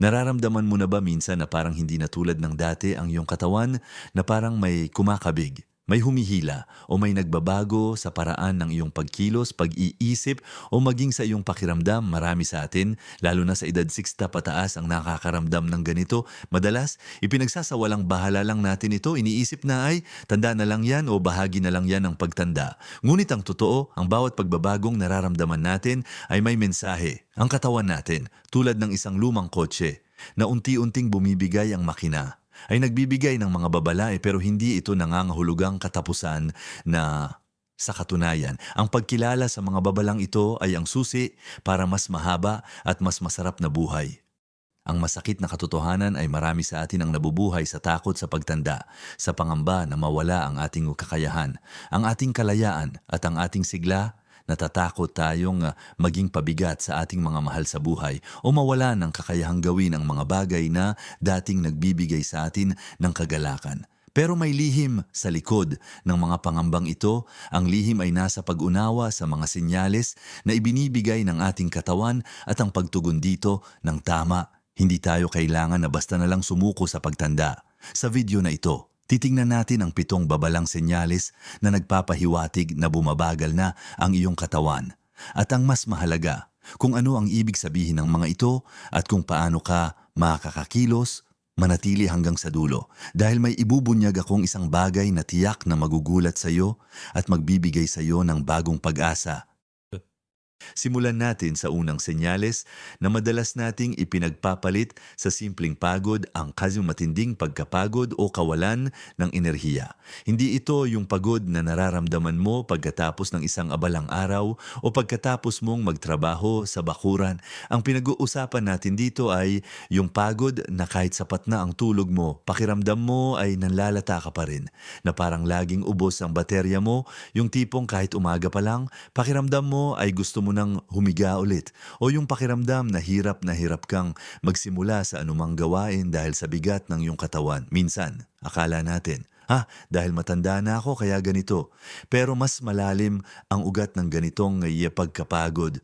Nararamdaman mo na ba minsan na parang hindi na tulad ng dati ang iyong katawan, na parang may kumakabig, may humihila, o may nagbabago sa paraan ng iyong pagkilos, pag-iisip, o maging sa iyong pakiramdam? Marami sa atin, lalo na sa edad 60 pataas, ang nakakaramdam ng ganito. Madalas, ipinagsasawalang bahala lang natin ito. Iniisip na ay, tanda na lang yan o bahagi na lang yan ng pagtanda. Ngunit ang totoo, ang bawat pagbabagong nararamdaman natin ay may mensahe. Ang katawan natin, tulad ng isang lumang kotse, na unti-unting bumibigay ang makina, ay nagbibigay ng mga babala pero hindi ito nangangahulugang katapusan na sa katunayan. Ang pagkilala sa mga babalang ito ay ang susi para mas mahaba at mas masarap na buhay. Ang masakit na katotohanan ay marami sa atin ang nabubuhay sa takot sa pagtanda, sa pangamba na mawala ang ating kakayahan, ang ating kalayaan at ang ating sigla. Natatakot tayong maging pabigat sa ating mga mahal sa buhay o mawala ng kakayahang gawin ang mga bagay na dating nagbibigay sa atin ng kagalakan. Pero may lihim sa likod ng mga pangambang ito. Ang lihim ay nasa pag-unawa sa mga senyales na ibinibigay ng ating katawan at ang pagtugon dito ng tama. Hindi tayo kailangan na basta na lang sumuko sa pagtanda. Sa video na ito, titingnan natin ang 7 babalang senyales na nagpapahiwatig na bumabagal na ang iyong katawan. At ang mas mahalaga, kung ano ang ibig sabihin ng mga ito at kung paano ka makakakilos, manatili hanggang sa dulo. Dahil may ibubunyag akong isang bagay na tiyak na magugulat sa iyo at magbibigay sa iyo ng bagong pag-asa. Simulan natin sa unang senyales na madalas nating ipinagpapalit sa simpleng pagod, ang matinding pagkapagod o kawalan ng enerhiya. Hindi ito yung pagod na nararamdaman mo pagkatapos ng isang abalang araw o pagkatapos mong magtrabaho sa bakuran. Ang pinag-uusapan natin dito ay yung pagod na kahit sapat na ang tulog mo, pakiramdam mo ay nanlalata ka pa rin, na parang laging ubos ang baterya mo, yung tipong kahit umaga pa lang, pakiramdam mo ay gusto mo nang humiga ulit, o yung pakiramdam na hirap kang magsimula sa anumang gawain dahil sa bigat ng iyong katawan. Minsan, akala natin, dahil matanda na ako kaya ganito. Pero mas malalim ang ugat ng ganitong pagkapagod.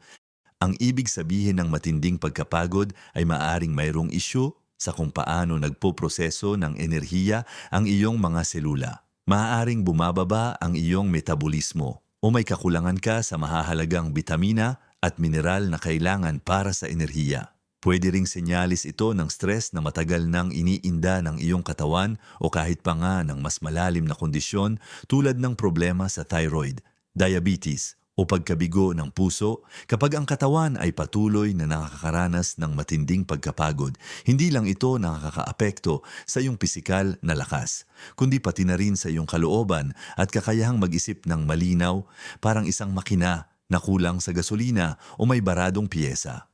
Ang ibig sabihin ng matinding pagkapagod ay maaring mayroong isyu sa kung paano nagpoproseso ng enerhiya ang iyong mga selula. Maaaring bumababa ang iyong metabolismo o may kakulangan ka sa mahahalagang bitamina at mineral na kailangan para sa enerhiya. Pwede ring senyalis ito ng stress na matagal nang iniinda ng iyong katawan o kahit pa nga ng mas malalim na kondisyon tulad ng problema sa thyroid, diabetes o pagkabigo ng puso. Kapag ang katawan ay patuloy na nakakaranas ng matinding pagkapagod, hindi lang ito nakakaapekto sa iyong pisikal na lakas, kundi pati na rin sa iyong kalooban at kakayahang mag-isip ng malinaw, parang isang makina na kulang sa gasolina o may baradong piyesa.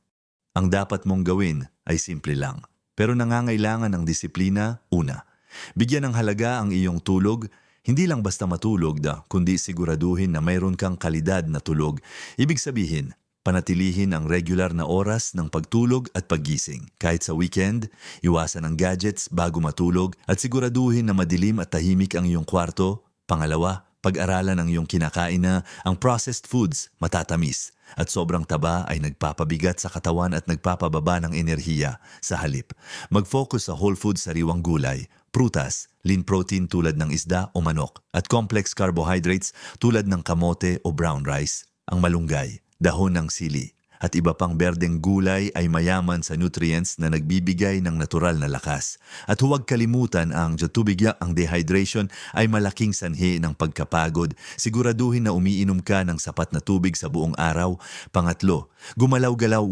Ang dapat mong gawin ay simple lang, pero nangangailangan ng disiplina. Una, bigyan ng halaga ang iyong tulog. Hindi lang basta matulog kundi siguraduhin na mayroon kang kalidad na tulog. Ibig sabihin, panatilihin ang regular na oras ng pagtulog at paggising. Kahit sa weekend, iwasan ang gadgets bago matulog at siguraduhin na madilim at tahimik ang iyong kwarto. Pangalawa, pag-aralan ang iyong kinakain na ang processed foods, matatamis at sobrang taba ay nagpapabigat sa katawan at nagpapababa ng enerhiya. Sa halip, mag-focus sa whole foods, sariwang gulay, prutas, lean protein tulad ng isda o manok, at complex carbohydrates tulad ng kamote o brown rice. Ang malunggay, dahon ng sili, at iba pang berdeng gulay ay mayaman sa nutrients na nagbibigay ng natural na lakas. At huwag kalimutan ang tubig. Ang dehydration ay malaking sanhi ng pagkapagod. Siguraduhin na umiinom ka ng sapat na tubig sa buong araw. Pangatlo, gumalaw-galaw.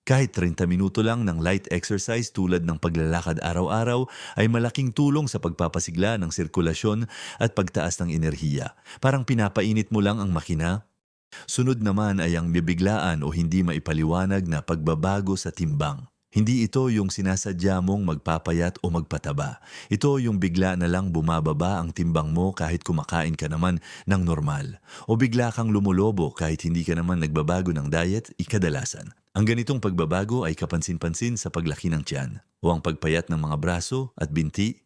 Kahit 30 minuto lang ng light exercise tulad ng paglalakad araw-araw ay malaking tulong sa pagpapasigla ng sirkulasyon at pagtaas ng enerhiya. Parang pinapainit mo lang ang makina. Sunod naman ay ang bibiglaan o hindi maipaliwanag na pagbabago sa timbang. Hindi ito yung sinasadya mong magpapayat o magpataba. Ito yung bigla na lang bumababa ang timbang mo kahit kumakain ka naman ng normal. O bigla kang lumulobo kahit hindi ka naman nagbabago ng diet, ikadalasan. Ang ganitong pagbabago ay kapansin-pansin sa paglaki ng tiyan o ang pagpayat ng mga braso at binti.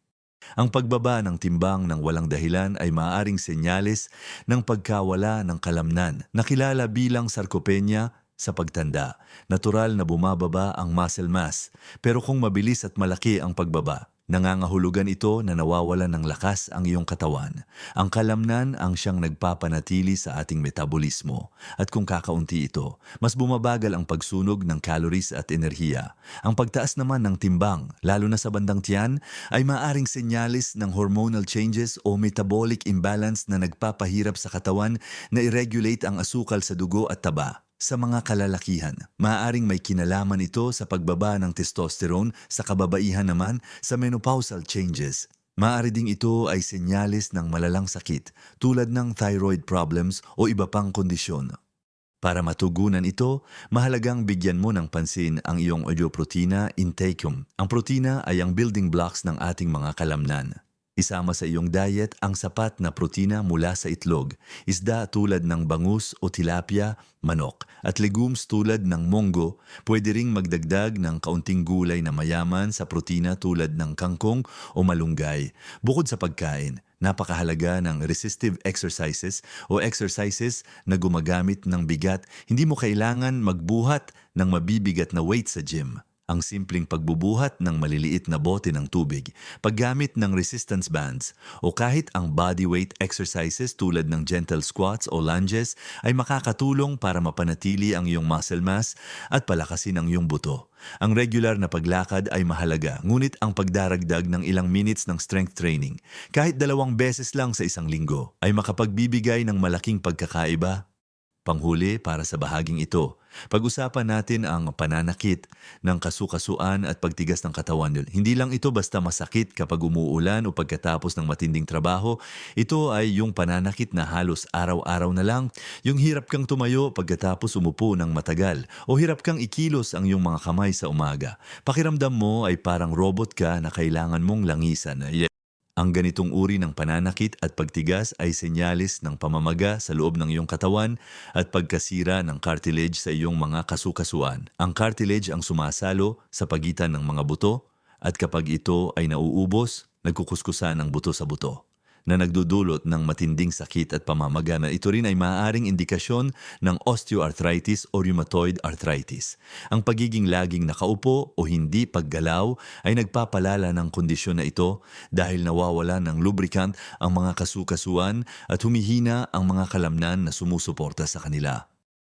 Ang pagbaba ng timbang ng walang dahilan ay maaaring senyales ng pagkawala ng kalamnan na kilala bilang sarcopenia, Sa pagtanda, natural na bumababa ang muscle mass, pero kung mabilis at malaki ang pagbaba, nangangahulugan ito na nawawalan ng lakas ang iyong katawan. Ang kalamnan ang siyang nagpapanatili sa ating metabolismo. At kung kakaunti ito, mas bumabagal ang pagsunog ng calories at enerhiya. Ang pagtaas naman ng timbang, lalo na sa bandang tiyan, ay maaring senyalis ng hormonal changes o metabolic imbalance na nagpapahirap sa katawan na i-regulate ang asukal sa dugo at taba. Sa mga kalalakihan, maaaring may kinalaman ito sa pagbaba ng testosterone, sa kababaihan naman sa menopausal changes. Maaari ding ito ay senyalis ng malalang sakit tulad ng thyroid problems o iba pang kondisyon. Para matugunan ito, mahalagang bigyan mo ng pansin ang iyong erythropoietin intake. Ang protina ay ang building blocks ng ating mga kalamnan. Isama sa iyong diet ang sapat na protina mula sa itlog, isda tulad ng bangus o tilapia, manok, at legumes tulad ng munggo. Pwede ring magdagdag ng kaunting gulay na mayaman sa protina tulad ng kangkong o malunggay. Bukod sa pagkain, napakahalaga ng resistive exercises o exercises na gumagamit ng bigat. Hindi mo kailangan magbuhat ng mabibigat na weight sa gym. Ang simpleng pagbubuhat ng maliliit na bote ng tubig, paggamit ng resistance bands, o kahit ang bodyweight exercises tulad ng gentle squats o lunges ay makakatulong para mapanatili ang iyong muscle mass at palakasin ang iyong buto. Ang regular na paglakad ay mahalaga, ngunit ang pagdaragdag ng ilang minutes ng strength training, kahit 2 beses lang sa isang linggo, ay makapagbibigay ng malaking pagkakaiba. Panghuli para sa bahaging ito, pag-usapan natin ang pananakit ng kasukasuan at pagtigas ng katawan. Hindi lang ito basta masakit kapag umuulan o pagkatapos ng matinding trabaho. Ito ay yung pananakit na halos araw-araw na lang. Yung hirap kang tumayo pagkatapos umupo ng matagal o hirap kang ikilos ang iyong mga kamay sa umaga. Pakiramdam mo ay parang robot ka na kailangan mong langisan. Ang ganitong uri ng pananakit at pagtigas ay senyalis ng pamamaga sa loob ng iyong katawan at pagkasira ng cartilage sa iyong mga kasukasuan. Ang cartilage ang sumasalo sa pagitan ng mga buto at kapag ito ay nauubos, nagkukuskusan ang buto sa buto na nagdudulot ng matinding sakit at pamamaga na ito rin ay maaaring indikasyon ng osteoarthritis o rheumatoid arthritis. Ang pagiging laging nakaupo o hindi paggalaw ay nagpapalala ng kondisyon na ito dahil nawawala ng lubricant ang mga kasukasuan at humihina ang mga kalamnan na sumusuporta sa kanila.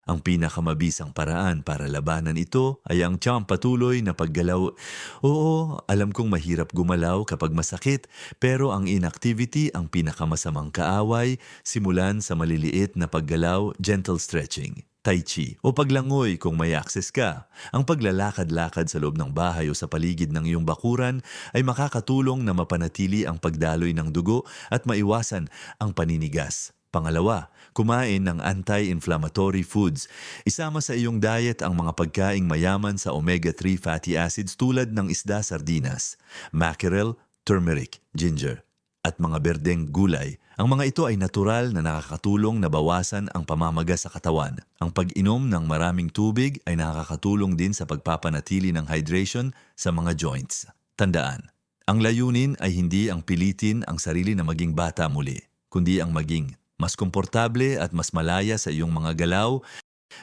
Ang pinakamabisang paraan para labanan ito ay ang patuloy na paggalaw. Oo, alam kong mahirap gumalaw kapag masakit, pero ang inactivity ang pinakamasamang kaaway, simulan sa maliliit na paggalaw, gentle stretching, tai chi, o paglangoy kung may access ka. Ang paglalakad-lakad sa loob ng bahay o sa paligid ng iyong bakuran ay makakatulong na mapanatili ang pagdaloy ng dugo at maiwasan ang paninigas. Pangalawa, kumain ng anti-inflammatory foods. Isama sa iyong diet ang mga pagkaing mayaman sa omega-3 fatty acids tulad ng isda, sardinas, mackerel, turmeric, ginger, at mga berdeng gulay. Ang mga ito ay natural na nakakatulong na bawasan ang pamamaga sa katawan. Ang pag-inom ng maraming tubig ay nakakatulong din sa pagpapanatili ng hydration sa mga joints. Tandaan, ang layunin ay hindi ang pilitin ang sarili na maging bata muli, kundi ang maging mas komportable at mas malaya sa iyong mga galaw.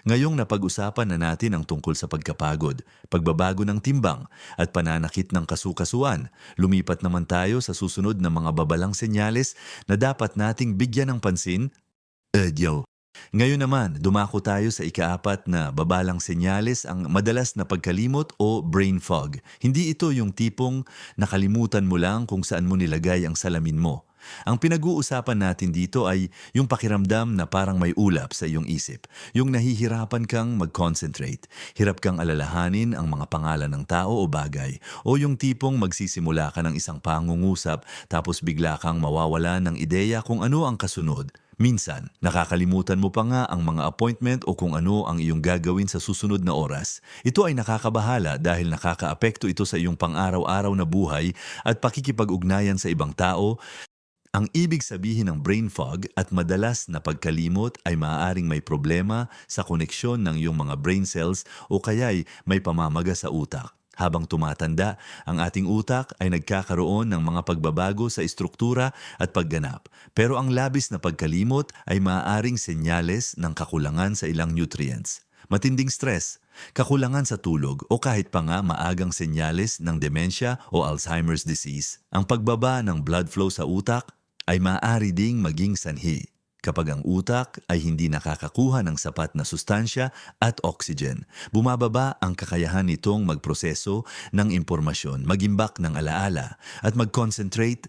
Ngayong napag-usapan na natin ang tungkol sa pagkapagod, pagbabago ng timbang at pananakit ng kasukasuan, lumipat naman tayo sa susunod na mga babalang senyales na dapat nating bigyan ng pansin. Ngayon naman, dumako tayo sa ika-4 na babalang senyales, ang madalas na pagkalimot o brain fog. Hindi ito yung tipong nakalimutan mo lang kung saan mo nilagay ang salamin mo. Ang pinag-uusapan natin dito ay yung pakiramdam na parang may ulap sa iyong isip. Yung nahihirapan kang mag-concentrate, hirap kang alalahanin ang mga pangalan ng tao o bagay, o yung tipong magsisimula ka ng isang pangungusap tapos bigla kang mawawala ng ideya kung ano ang kasunod. Minsan, nakakalimutan mo pa nga ang mga appointment o kung ano ang iyong gagawin sa susunod na oras. Ito ay nakakabahala dahil nakakaapekto ito sa iyong pang-araw-araw na buhay at pakikipag-ugnayan sa ibang tao. Ang ibig sabihin ng brain fog at madalas na pagkalimot ay maaaring may problema sa koneksyon ng iyong mga brain cells o kaya'y may pamamaga sa utak. Habang tumatanda, ang ating utak ay nagkakaroon ng mga pagbabago sa estruktura at pagganap. Pero ang labis na pagkalimot ay maaaring senyales ng kakulangan sa ilang nutrients. matinding stress, kakulangan sa tulog o kahit pa nga maagang senyales ng demensya o Alzheimer's disease. Ang pagbaba ng blood flow sa utak ay maaari ding maging sanhi kapag ang utak ay hindi nakakakuha ng sapat na sustansya at oxygen. Bumababa ang kakayahan nitong magproseso ng impormasyon, magimbak ng alaala at mag-concentrate.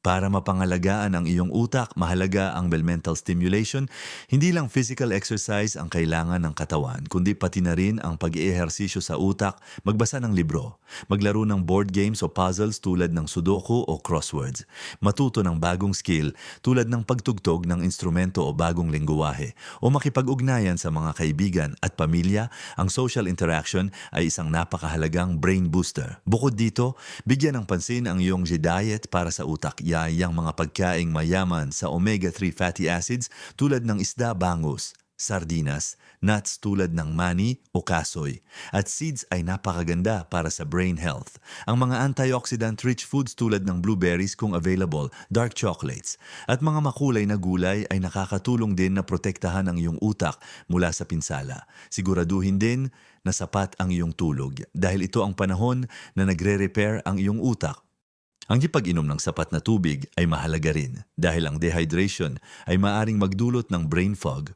Para mapangalagaan ang iyong utak, mahalaga ang mental stimulation. Hindi lang physical exercise ang kailangan ng katawan, kundi pati na rin ang pag-iehersisyo sa utak, magbasa ng libro, maglaro ng board games o puzzles tulad ng sudoku o crosswords, matuto ng bagong skill tulad ng pagtugtog ng instrumento o bagong lengguwahe, o makipag-ugnayan sa mga kaibigan at pamilya. Ang social interaction ay isang napakahalagang brain booster. Bukod dito, bigyan ng pansin ang iyong diet para sa utak. Yang mga pagkaing mayaman sa omega-3 fatty acids tulad ng isda, bangus, sardinas, nuts tulad ng mani o kasoy, at seeds ay napakaganda para sa brain health. Ang mga antioxidant-rich foods tulad ng blueberries kung available, dark chocolates, at mga makulay na gulay ay nakakatulong din na protektahan ang iyong utak mula sa pinsala. Siguraduhin din na sapat ang iyong tulog dahil ito ang panahon na nagre-repair ang iyong utak. Ang pag-inom ng sapat na tubig ay mahalaga rin dahil ang dehydration ay maaring magdulot ng brain fog.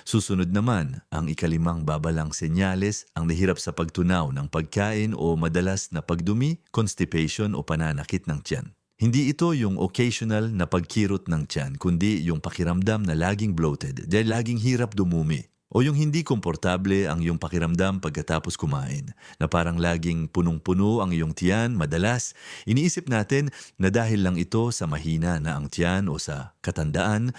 Susunod naman, ang ikalimang babalang senyales ang nahirap sa pagtunaw ng pagkain o madalas na pagdumi, constipation o pananakit ng tiyan. Hindi ito yung occasional na pagkirot ng tiyan, kundi yung pakiramdam na laging bloated dahil laging hirap dumumi. O yung hindi komportable ang iyong pakiramdam pagkatapos kumain, na parang laging punong-puno ang iyong tiyan. Madalas, iniisip natin na dahil lang ito sa mahina na ang tiyan o sa katandaan.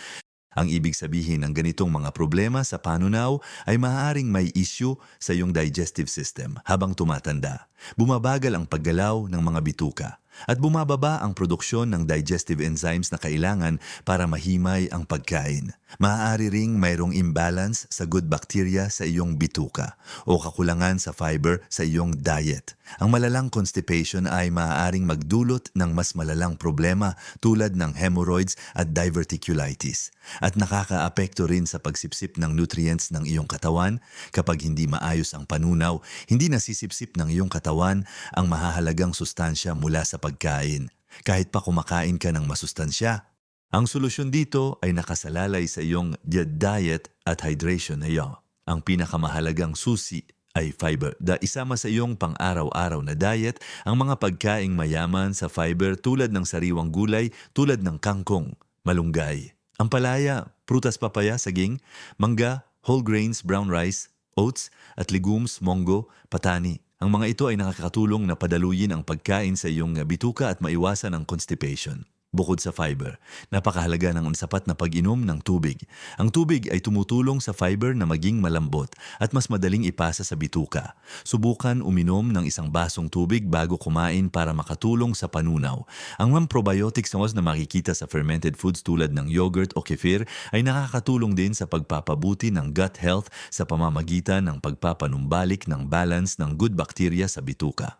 Ang ibig sabihin ng ganitong mga problema sa panunaw ay maaaring may issue sa iyong digestive system habang tumatanda. Bumabagal ang paggalaw ng mga bituka at bumababa ang produksyon ng digestive enzymes na kailangan para mahimay ang pagkain. Maaari ring mayroong imbalance sa good bacteria sa iyong bituka o kakulangan sa fiber sa iyong diet. Ang malalang constipation ay maaaring magdulot ng mas malalang problema tulad ng hemorrhoids at diverticulitis at nakakaapekto rin sa pagsipsip ng nutrients ng iyong katawan. Kapag hindi maayos ang panunaw, hindi nasisipsip ng iyong katawan ang mahahalagang sustansya mula sa pagkain, kahit pa kumakain ka ng masustansya. Ang solusyon dito ay nakasalalay sa iyong diet at hydration na iyo. Ang pinakamahalagang susi ay fiber. Isama sa iyong pang-araw-araw na diet ang mga pagkaing mayaman sa fiber tulad ng sariwang gulay tulad ng kangkong, malunggay, ampalaya, prutas papaya, saging, mangga, whole grains, brown rice, oats, at legumes, monggo, patani. Ang mga ito ay nakakatulong na padaluyin ang pagkain sa iyong bituka at maiwasan ang constipation. Bukod sa fiber, napakahalaga ng sapat na pag-inom ng tubig. Ang tubig ay tumutulong sa fiber na maging malambot at mas madaling ipasa sa bituka. Subukan uminom ng isang basong tubig bago kumain para makatulong sa panunaw. Ang mga probiotics na makikita sa fermented foods tulad ng yogurt o kefir ay nakakatulong din sa pagpapabuti ng gut health sa pamamagitan ng pagpapanumbalik ng balance ng good bacteria sa bituka.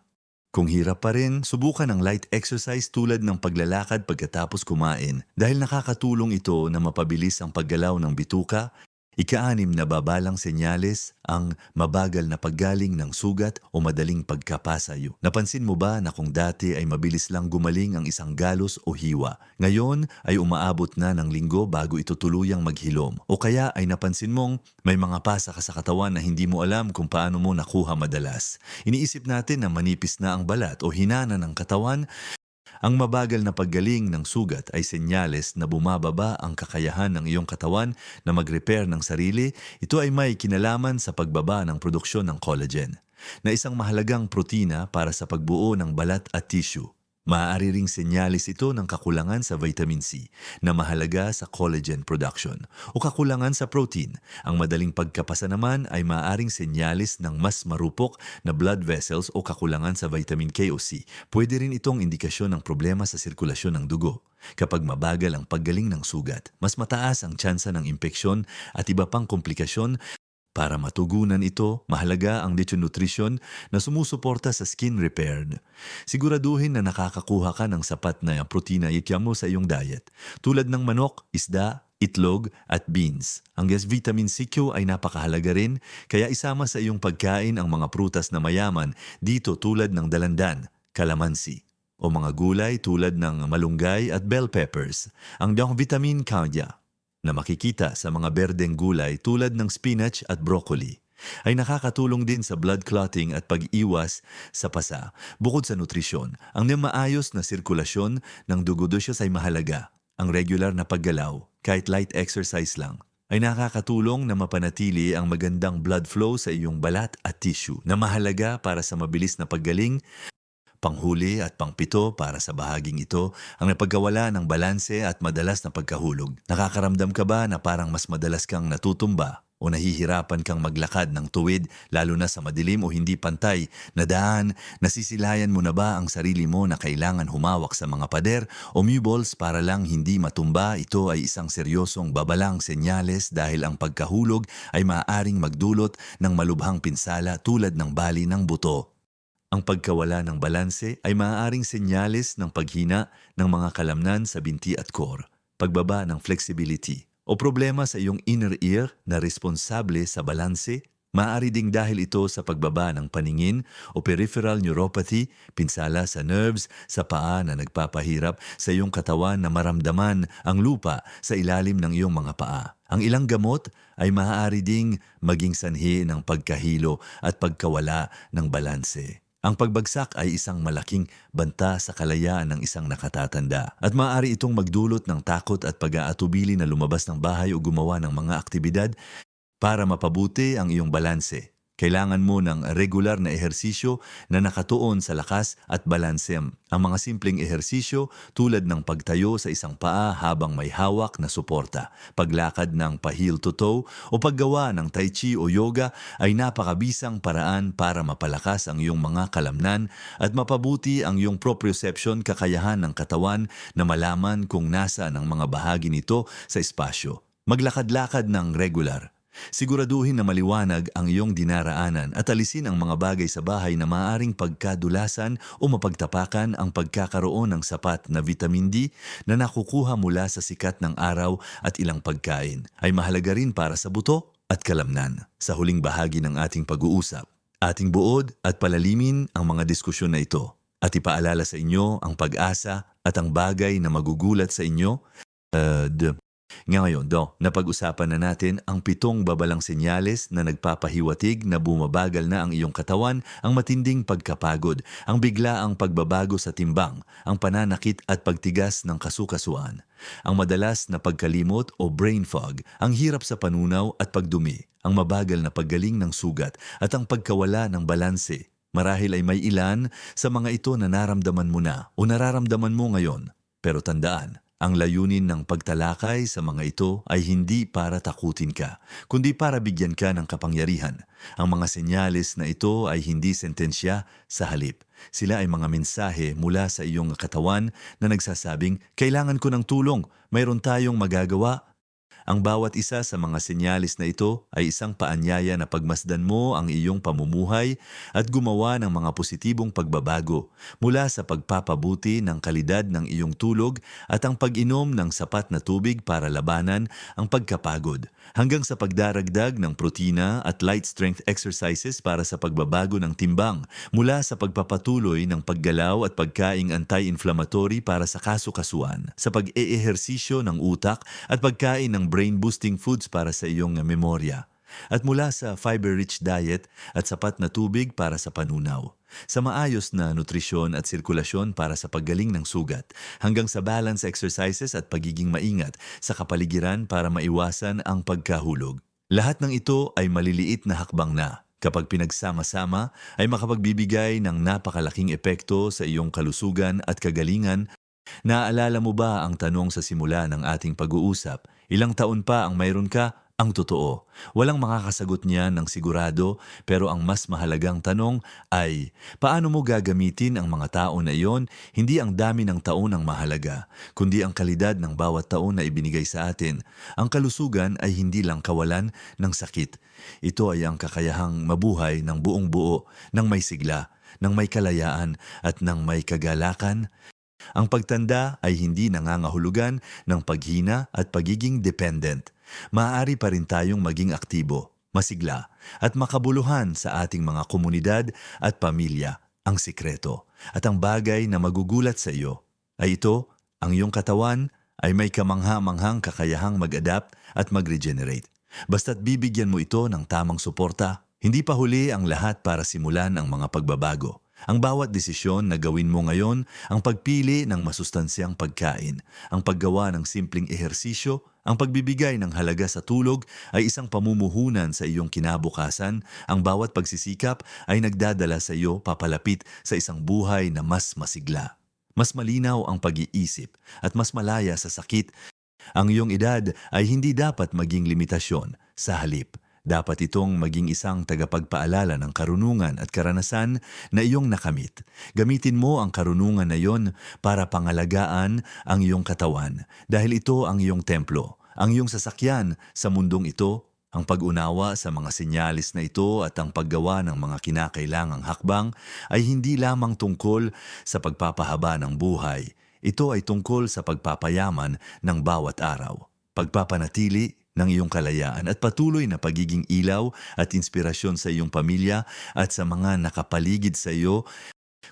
Kung hirap pa rin, subukan ang light exercise tulad ng paglalakad pagkatapos kumain dahil nakakatulong ito na mapabilis ang paggalaw ng bituka. Ika-anim na babalang senyales ang mabagal na paggaling ng sugat o madaling pagkapasayo. Napansin mo ba na kung dati ay mabilis lang gumaling ang isang galos o hiwa, ngayon ay umaabot na ng linggo bago ito tuluyang maghilom? O kaya ay napansin mong may mga pasa ka sa katawan na hindi mo alam kung paano mo nakuha madalas? Iniisip natin na manipis na ang balat o hinana ng katawan. Ang mabagal na paggaling ng sugat ay senyales na bumababa ang kakayahan ng iyong katawan na mag-repair ng sarili. Ito ay may kinalaman sa pagbaba ng produksyon ng collagen, na isang mahalagang protina para sa pagbuo ng balat at tissue. Maaari ring senyalis ito ng kakulangan sa vitamin C na mahalaga sa collagen production o kakulangan sa protein. Ang madaling pagkapasa naman ay maaaring senyalis ng mas marupok na blood vessels o kakulangan sa vitamin K o C. Pwede rin itong indikasyon ng problema sa sirkulasyon ng dugo. Kapag mabagal ang paggaling ng sugat, mas mataas ang tsansa ng impeksyon at iba pang komplikasyon. Para matugunan ito, mahalaga ang nutrition na sumusuporta sa skin repair. Siguraduhin na nakakakuha ka ng sapat na protina mo sa iyong diet, tulad ng manok, isda, itlog at beans. Ang vitamin C ay napakahalaga rin, kaya isama sa iyong pagkain ang mga prutas na mayaman dito tulad ng dalandan, kalamansi, o mga gulay tulad ng malunggay at bell peppers. Ang vitamin K na makikita sa mga berdeng gulay tulad ng spinach at broccoli ay nakakatulong din sa blood clotting at pag-iwas sa pasa. Bukod sa nutrisyon, ang maayos na sirkulasyon ng dugo-dusyos ay mahalaga. Ang regular na paggalaw, kahit light exercise lang, ay nakakatulong na mapanatili ang magandang blood flow sa iyong balat at tissue na mahalaga para sa mabilis na paggaling. Panghuli at pangpito para sa bahaging ito ang napagkawala ng balanse at madalas na pagkahulog. Nakakaramdam ka ba na parang mas madalas kang natutumba o nahihirapan kang maglakad ng tuwid lalo na sa madilim o hindi pantay na daan? Nasisilayan mo na ba ang sarili mo na kailangan humawak sa mga pader o muebles para lang hindi matumba? Ito ay isang seryosong babalang senyales dahil ang pagkahulog ay maaaring magdulot ng malubhang pinsala tulad ng bali ng buto. Ang pagkawala ng balanse ay maaaring senyales ng paghina ng mga kalamnan sa binti at core, pagbaba ng flexibility, o problema sa iyong inner ear na responsable sa balanse. Maaari ding dahil ito sa pagbaba ng paningin o peripheral neuropathy, pinsala sa nerves sa paa na nagpapahirap sa iyong katawan na maramdaman ang lupa sa ilalim ng iyong mga paa. Ang ilang gamot ay maaari ding maging sanhi ng pagkahilo at pagkawala ng balanse. Ang pagbagsak ay isang malaking banta sa kalayaan ng isang nakatatanda at maaari itong magdulot ng takot at pag-aatubili na lumabas ng bahay o gumawa ng mga aktibidad para mapabuti ang iyong balanse. Kailangan mo ng regular na ehersisyo na nakatuon sa lakas at balanse. Ang mga simpleng ehersisyo tulad ng pagtayo sa isang paa habang may hawak na suporta, paglakad ng pa-heel to toe o paggawa ng tai chi o yoga ay napakabisang paraan para mapalakas ang iyong mga kalamnan at mapabuti ang iyong proprioception, kakayahan ng katawan na malaman kung nasa ng mga bahagi nito sa espasyo. Maglakad-lakad ng regular. Siguraduhin na maliwanag ang iyong dinaraanan at alisin ang mga bagay sa bahay na maaaring pagkadulasan o mapagtapakan ang pagkakaroon ng sapat na vitamin D na nakukuha mula sa sikat ng araw at ilang pagkain ay mahalaga rin para sa buto at kalamnan. Sa huling bahagi ng ating pag-uusap, ating buod at palalimin ang mga diskusyon na ito at ipaalala sa inyo ang pag-asa at ang bagay na magugulat sa inyo. Ngayon, napag-usapan na natin ang 7 babalang senyales na nagpapahiwatig na bumabagal na ang iyong katawan, ang matinding pagkapagod, ang biglaang pagbabago sa timbang, ang pananakit at pagtigas ng kasukasuan, ang madalas na pagkalimot o brain fog, ang hirap sa panunaw at pagdumi, ang mabagal na paggaling ng sugat at ang pagkawala ng balanse. Marahil ay may ilan sa mga ito na naramdaman mo na o nararamdaman mo ngayon, pero tandaan, ang layunin ng pagtalakay sa mga ito ay hindi para takutin ka, kundi para bigyan ka ng kapangyarihan. Ang mga senyales na ito ay hindi sentensya, sa halip. Sila ay mga mensahe mula sa iyong katawan na nagsasabing, kailangan ko ng tulong, mayroon tayong magagawa. Ang bawat isa sa mga senyalis na ito ay isang paanyaya na pagmasdan mo ang iyong pamumuhay at gumawa ng mga positibong pagbabago mula sa pagpapabuti ng kalidad ng iyong tulog at ang pag-inom ng sapat na tubig para labanan ang pagkapagod, hanggang sa pagdaragdag ng protina at light strength exercises para sa pagbabago ng timbang, mula sa pagpapatuloy ng paggalaw at pagkaing anti-inflammatory para sa kasukasuan, sa pag-eehersisyo ng utak at pagkain ng brain-boosting foods para sa iyong memorya, at mula sa fiber-rich diet at sapat na tubig para sa panunaw, sa maayos na nutrisyon at sirkulasyon para sa paggaling ng sugat, hanggang sa balance exercises at pagiging maingat sa kapaligiran para maiwasan ang pagkahulog. Lahat ng ito ay maliliit na hakbang na, kapag pinagsama-sama, ay makapagbibigay ng napakalaking epekto sa iyong kalusugan at kagalingan. Naaalala mo ba ang tanong sa simula ng ating pag-uusap? Ilang taon pa ang mayroon ka? Ang totoo, walang makakasagot niya ng sigurado, pero ang mas mahalagang tanong ay, paano mo gagamitin ang mga taon na iyon? Hindi ang dami ng taon ang mahalaga, kundi ang kalidad ng bawat taon na ibinigay sa atin. Ang kalusugan ay hindi lang kawalan ng sakit. Ito ay ang kakayahang mabuhay ng buong buo, ng may sigla, ng may kalayaan at ng may kagalakan. Ang pagtanda ay hindi nangangahulugan ng paghina at pagiging dependent. Maaari pa rin tayong maging aktibo, masigla, at makabuluhan sa ating mga komunidad at pamilya. Ang sikreto at ang bagay na magugulat sa iyo ay ito, ang iyong katawan ay may kamangha-manghang kakayahang mag-adapt at mag-regenerate. Basta't bibigyan mo ito ng tamang suporta, hindi pa huli ang lahat para simulan ang mga pagbabago. Ang bawat desisyon na gawin mo ngayon, ang pagpili ng masustansyang pagkain, ang paggawa ng simpleng ehersisyo, ang pagbibigay ng halaga sa tulog ay isang pamumuhunan sa iyong kinabukasan. Ang bawat pagsisikap ay nagdadala sa iyo papalapit sa isang buhay na mas masigla. Mas malinaw ang pag-iisip at mas malaya sa sakit. Ang iyong edad ay hindi dapat maging limitasyon. Sa halip, dapat itong maging isang tagapagpaalala ng karunungan at karanasan na iyong nakamit. Gamitin mo ang karunungan na iyon para pangalagaan ang iyong katawan dahil ito ang iyong templo, ang iyong sasakyan sa mundong ito. Ang pag-unawa sa mga senyalis na ito at ang paggawa ng mga kinakailangang hakbang ay hindi lamang tungkol sa pagpapahaba ng buhay. Ito ay tungkol sa pagpapayaman ng bawat araw, pagpapanatili ng iyong kalayaan at patuloy na pagiging ilaw at inspirasyon sa iyong pamilya at sa mga nakapaligid sa iyo.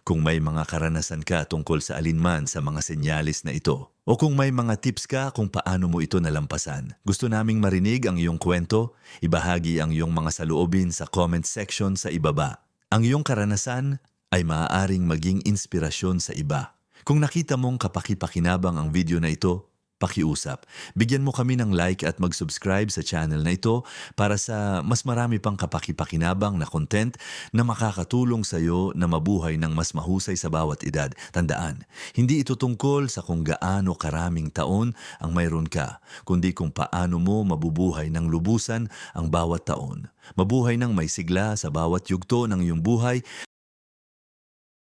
Kung may mga karanasan ka tungkol sa alinman sa mga senyalis na ito, o kung may mga tips ka kung paano mo ito nalampasan, gusto naming marinig ang iyong kwento, ibahagi ang iyong mga saloobin sa comment section sa ibaba. Ang iyong karanasan ay maaaring maging inspirasyon sa iba. Kung nakita mong kapaki-pakinabang ang video na ito, pakiusap. Bigyan mo kami ng like at mag-subscribe sa channel na ito para sa mas marami pang kapaki-pakinabang na content na makakatulong sa iyo na mabuhay ng mas mahusay sa bawat edad. Tandaan, hindi ito tungkol sa kung gaano karaming taon ang mayroon ka, kundi kung paano mo mabubuhay ng lubusan ang bawat taon. Mabuhay ng may sigla sa bawat yugto ng iyong buhay